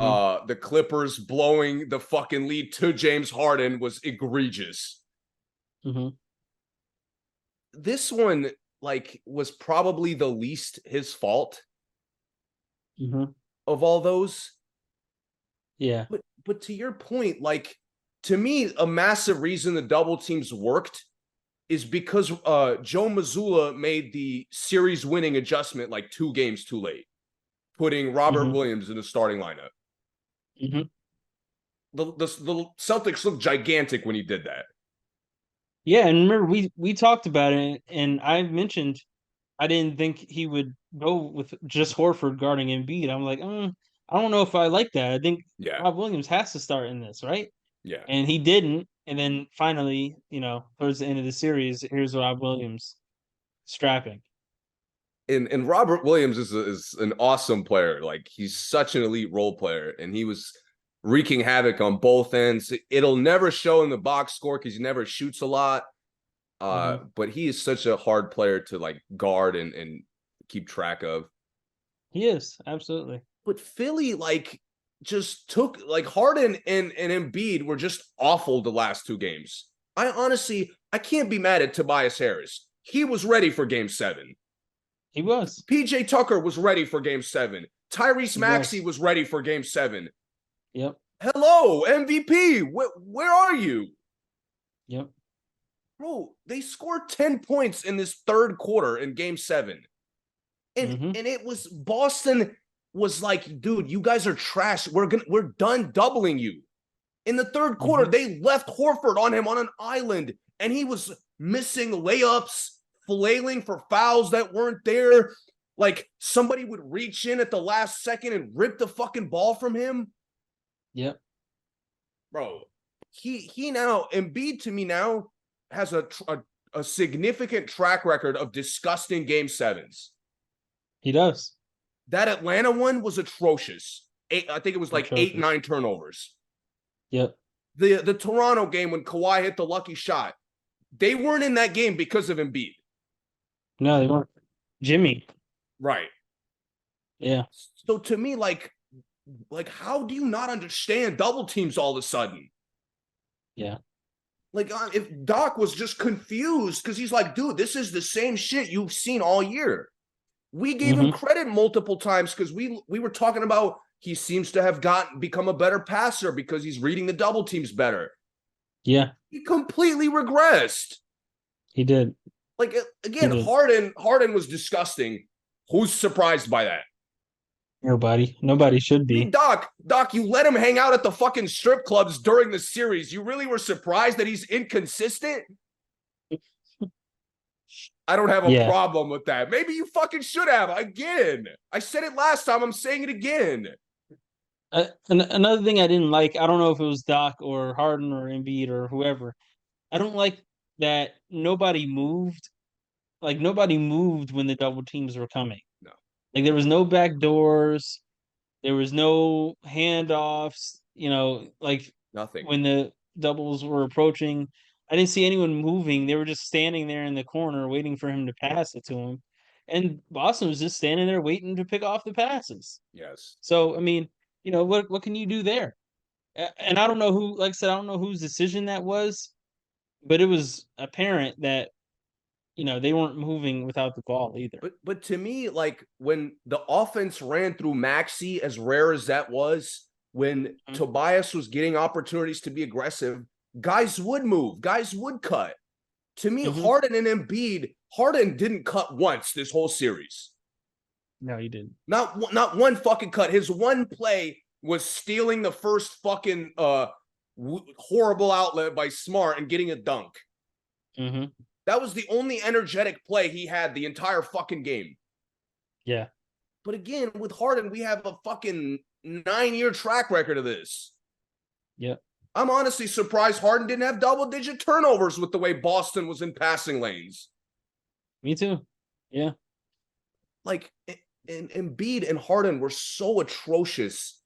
Mm-hmm. The Clippers blowing the fucking lead to James Harden was egregious. Mm-hmm. This one, like, was probably the least his fault Mm-hmm. of all those. Yeah. But to your point, like, to me, a massive reason the double teams worked is because Joe Mazzulla made the series winning adjustment like 2 games too late, putting Robert Mm-hmm. Williams in the starting lineup. Mm-hmm. The Celtics looked gigantic when he did that. Yeah, and remember we talked about it, and I mentioned I didn't think he would go with just Horford guarding Embiid. I'm like, I don't know if I like that. I think Yeah, Rob Williams has to start in this, right? yeah. And he didn't. And then finally, towards the end of the series, here's Rob Williams strapping. And Robert Williams is an awesome player. Like, he's such an elite role player, and he was wreaking havoc on both ends. It'll never show in the box score because he never shoots a lot. Hmm. But he is such a hard player to like guard and keep track of. He is, absolutely. But Philly, like, just took like Harden and Embiid were just awful the last 2 games. I can't be mad at Tobias Harris. He was ready for game seven. He was. PJ Tucker was ready for game seven. Tyrese He Maxey was. was ready for game seven. Yep. Hello, MVP. Where are you? Yep. Bro, they scored 10 points in this third quarter in game seven. And Hmm. and it was Boston was like, dude, you guys are trash. We're done doubling you. In the third quarter, Hmm. they left Horford on him on an island, and he was missing layups, flailing for fouls that weren't there. Like, somebody would reach in at the last second and rip the fucking ball from him. Yep. Bro, he now, Embiid to me now has a significant track record of disgusting game sevens. He does. That Atlanta one was atrocious. I think it was like eight, Atrocious. 9 turnovers. Yep. The Toronto game when Kawhi hit the lucky shot, they weren't in that game because of Embiid. No, they weren't. Jimmy. Right. Yeah. So to me, like how do you not understand double teams all of a sudden? Yeah. Like, if Doc was just confused because he's like, dude, this is the same shit you've seen all year. We gave him Hmm. credit multiple times because we were talking about he seems to have become a better passer because he's reading the double teams better. Yeah. He completely regressed. He did. Like, He again, did. Harden was disgusting. Who's surprised by that? Nobody. Nobody should I mean, be. Doc, you let him hang out at the fucking strip clubs during the series. You really were surprised that he's inconsistent? I don't have a Yeah. problem with that. Maybe you fucking should have. Again, I said it last time. I'm saying it again. Another thing I didn't like, I don't know if it was Doc or Harden or Embiid or whoever. I don't like that nobody moved. Like nobody moved when the double teams were coming. No, Like there was no back doors. There was no handoffs. Like nothing. when the doubles were approaching, I didn't see anyone moving. They were just standing there in the corner waiting for him to pass it to him. and Boston was just standing there waiting to pick off the passes. Yes. So I mean, what can you do there? And I don't know who, like I said, I don't know whose decision that was, but it was apparent that they weren't moving without the ball either. But to me, like when the offense ran through Maxey, as rare as that was, when Mhm. Tobias was getting opportunities to be aggressive, guys would move, guys would cut. To me, Mhm. Harden and Embiid, Harden didn't cut once this whole series. No, you didn't. Not one fucking cut. His one play was stealing the first fucking horrible outlet by Smart and getting a dunk. Mhm. That was the only energetic play he had the entire fucking game. Yeah. But again, with Harden, we have a fucking 9-year track record of this. Yeah. I'm honestly surprised Harden didn't have double-digit turnovers with the way Boston was in passing lanes. Me too. Yeah. Like, and Embiid and Harden were so atrocious.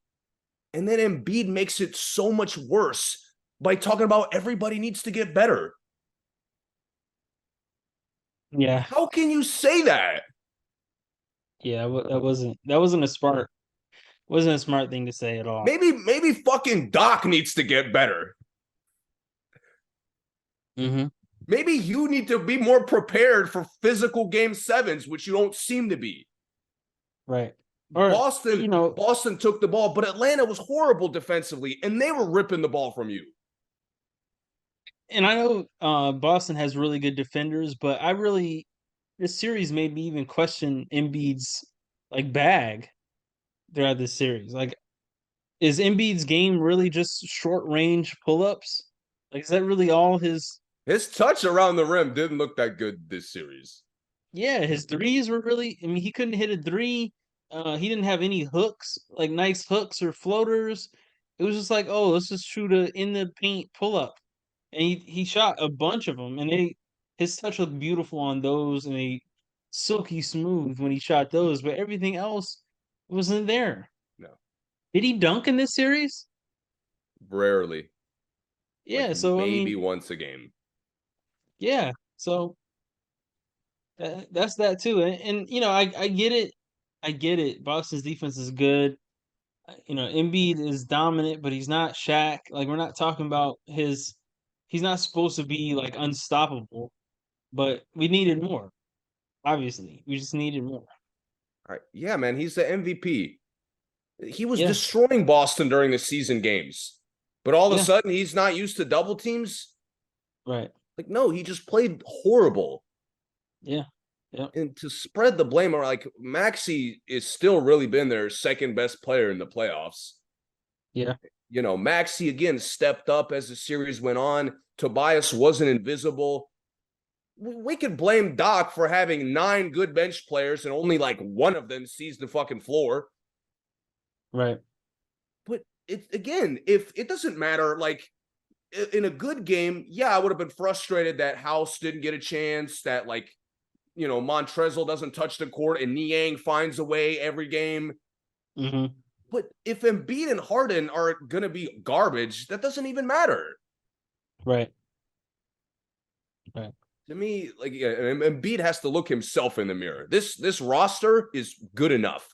And then Embiid makes it so much worse by talking about everybody needs to get better. Yeah. How can you say that? Yeah. That wasn't a smart thing to say at all. Maybe fucking Doc needs to get better. Mhm. Maybe you need to be more prepared for physical game sevens, which you don't seem to be. Right. Or Boston took the ball, but Atlanta was horrible defensively, and they were ripping the ball from you. and I know Boston has really good defenders, but this series made me even question Embiid's like bag throughout this series. Like, is Embiid's game really just short range pull ups? Like, is that really all his? His touch around the rim didn't look that good this series. Yeah, his threes were really. I mean, he couldn't hit a three. He didn't have any hooks, like nice hooks or floaters. It was just like, oh, let's just shoot a in the paint pull up, and he shot a bunch of them, and his touch looked beautiful on those, and they silky smooth when he shot those, but everything else wasn't there. No, Did he dunk in this series? rarely. Like Yeah, so I maybe mean, once a game. yeah, so that's that too, and I get it, I get it. Boston's defense is good. Embiid is dominant, but he's not Shaq. Like, we're not talking about his. He's not supposed to be like unstoppable, but we needed more. Obviously, we just needed more. All right. Yeah, man, he's the MVP. He was Yeah, destroying Boston during the season games. But all of a yeah, sudden, he's not used to double teams. right. Like, no, he just played horrible. Yeah, yeah, And to spread the blame, like Maxey is still really been their second best player in the playoffs. yeah. Maxey again stepped up as the series went on. Tobias wasn't invisible. We could blame Doc for having 9 good bench players and only like one of them sees the fucking floor. Right. But if it doesn't matter, like in a good game, yeah, I would have been frustrated that House didn't get a chance, that like, Montrezl doesn't touch the court and Niang finds a way every game. Mm-hmm. But if Embiid and Harden are going to be garbage, that doesn't even matter. Right. Right. To me, like, yeah, Embiid has to look himself in the mirror. This roster is good enough.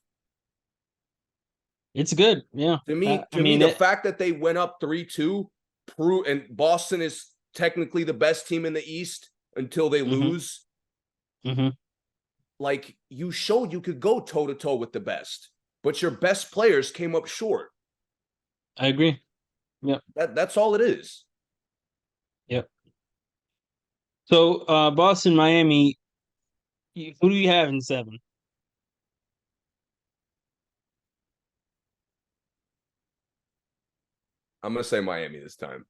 It's good. Yeah. To me, I to me, mean the it. fact that they went up 3-2 prove, and Boston is technically the best team in the East until they Mm-hmm. lose. Mm-hmm. Like, you showed you could go toe to toe with the best, but your best players came up short. I agree. Yep. That's all it is. Yep. So, Boston, Miami. Who do you have in 7? I'm gonna say Miami this time.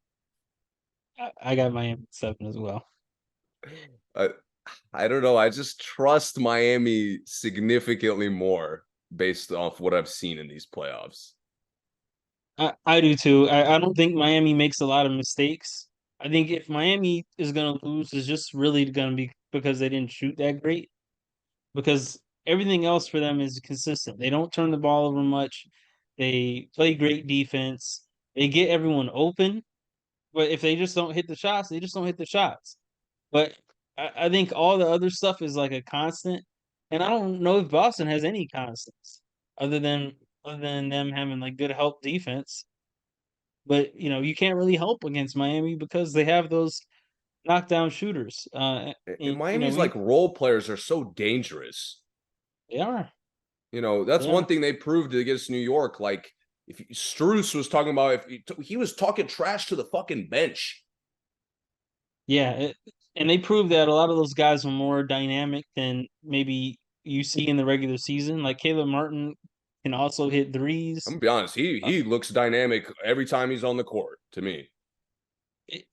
I got Miami in 7 as well. I, I don't know. I just trust Miami significantly more based off what I've seen in these playoffs. I do too. I don't think Miami makes a lot of mistakes. I think if Miami is gonna lose, it's just really gonna be because they didn't shoot that great. Because everything else for them is consistent. They don't turn the ball over much. They play great defense. They get everyone open. But if they just don't hit the shots, they just don't hit the shots. But I think all the other stuff is like a constant. And I don't know if Boston has any constants other than them having like good help defense. But you can't really help against Miami because they have those knockdown shooters. And And Miami's like role players are so dangerous. they are. That's They one are. thing they proved against New York. Like if Strus was talking about, if he was talking trash to the fucking bench. Yeah, and they proved that a lot of those guys were more dynamic than maybe you see in the regular season. Like Caleb Martin can also hit I'm threes. gonna be honest, Uh, he looks dynamic every time he's on the court to me.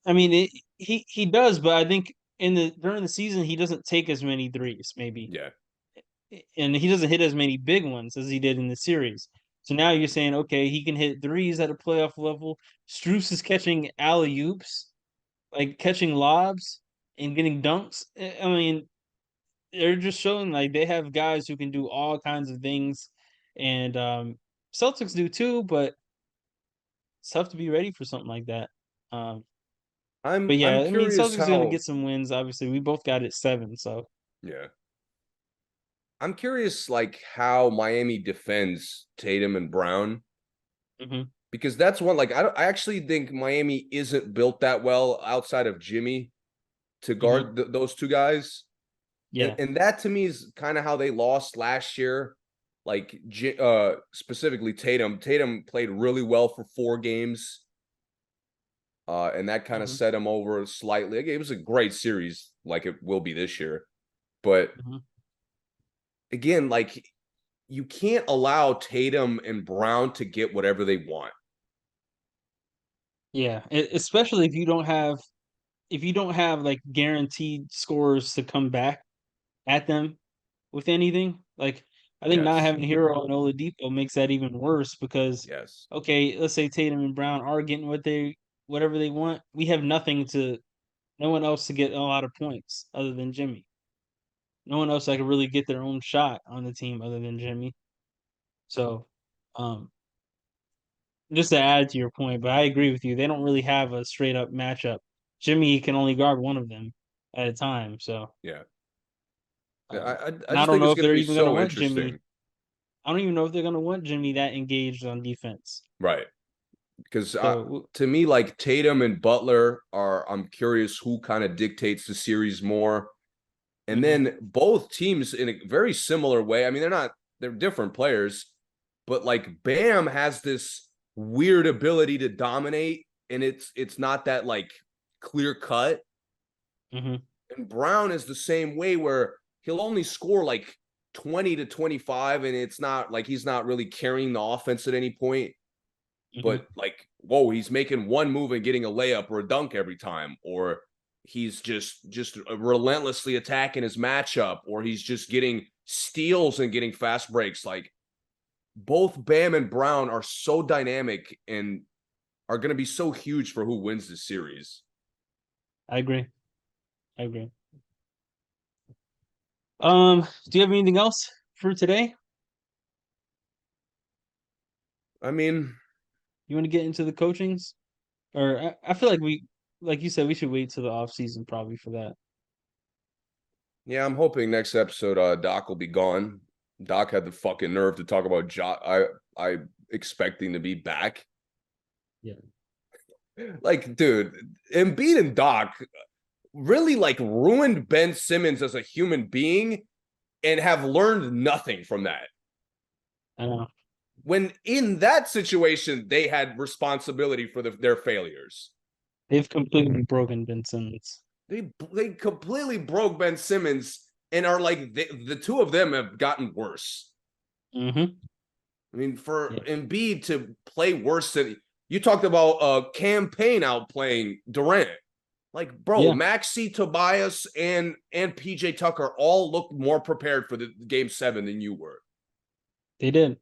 I mean, he does, but I think in the during the season he doesn't take as many threes, maybe, Yeah. and he doesn't hit as many big ones as he did in the series. So now you're saying, okay, he can hit threes at a playoff level. Strus is catching alley oops, like catching lobs and getting dunks. I mean, they're just showing like they have guys who can do all kinds of things, and Celtics do too. But it's tough to be ready for something like that. Um, but I'm yeah, I mean, curious Celtics are gonna how get some wins. Obviously, we both got it 7. So yeah. I'm curious like how Miami defends Tatum and Brown mhm, because that's one like I actually think Miami isn't built that well outside of Jimmy to mhm, guard those two guys. And yeah, that to me is kind of how they lost last year. Like specifically Tatum. Tatum played really well for 4 games. And that kind of mhm, set him over slightly. It was a great series, like it will be this year. But mhm. again, like you can't allow Tatum and Brown to get whatever they want. Yeah. Especially if you don't have like guaranteed scores to come back at them with anything. Like I think not Yes. having Hero and Oladipo makes that even worse because Yes. okay, let's say Tatum and Brown are getting whatever they want. We have no one else to get a lot of points other than Jimmy. No one else that could really get their own shot on the team other than Jimmy. So, um, just to add to your point, but I agree with you. They don't really have a straight up matchup. Jimmy can only guard one of them at a time. So, Yeah. I and I just don't think know it's if going to they're be even going to so want Jimmy. interesting. I don't even know if they're going to want Jimmy that engaged on defense. Right. Because So, to me, like Tatum and Butler are, I'm curious who kind of dictates the series more. And mhm, then both teams in a very similar way. I mean, they're different players, but like Bam has this weird ability to dominate, and it's not that like clear cut. mhm, And Brown is the same way where he'll only score like 20 to 25, and it's not like he's not really carrying the offense at any point. mhm, But like, whoa, he's making one move and getting a layup or a dunk every time, or he's just relentlessly attacking his matchup, or he's just getting steals and getting fast breaks. Like both Bam and Brown are so dynamic and are going to be so huge for who wins this series. I agree. I agree. Do you have anything else for today? I mean, You want to get into the coachings? Or I feel like like you said, we should wait till the off season probably for that. yeah, I'm hoping next episode Doc will be gone. Doc had the fucking nerve to talk about I expecting to be back. Yeah. Like, dude, Embiid and Doc really like ruined Ben Simmons as a human being and have learned nothing from that. I know. When in that situation, they had responsibility for their failures. They've completely broken Ben Simmons. They completely broke Ben Simmons and are like the two of them have gotten worse. Mm-hmm. I mean, for Yeah. Embiid to play worse than you talked about a campaign outplaying Durant. Like, bro, Yeah, Maxi, Tobias, and PJ Tucker all looked more prepared for the game 7 than you were. they did. Yep.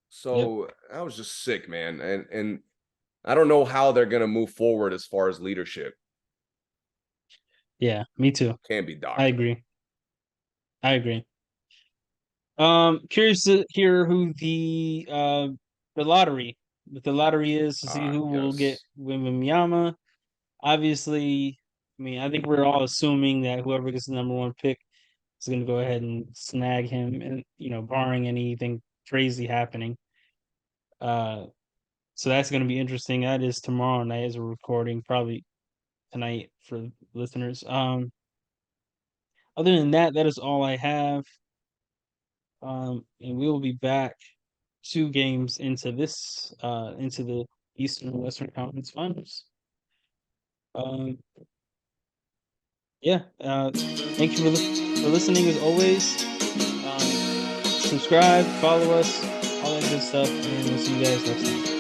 So I was just sick, man. And I don't know how they're gonna move forward as far as leadership. Yeah, me too. Can't be I Doc though. agree. I agree. Curious to hear who the lottery the lottery is to see who will get Yes. Wembanyama. Obviously, I mean, I think we're all assuming that whoever gets the number one pick is going to go ahead and snag him, and barring anything crazy happening. So that's going to be interesting. That is tomorrow night as we're recording, probably tonight for listeners. Other than that, that is all I have. And we will be back 2 games into into the Eastern and Western Conference Finals. Um, yeah. Thank you for listening as always. Subscribe, follow us, all that good stuff, and we'll see you guys next time.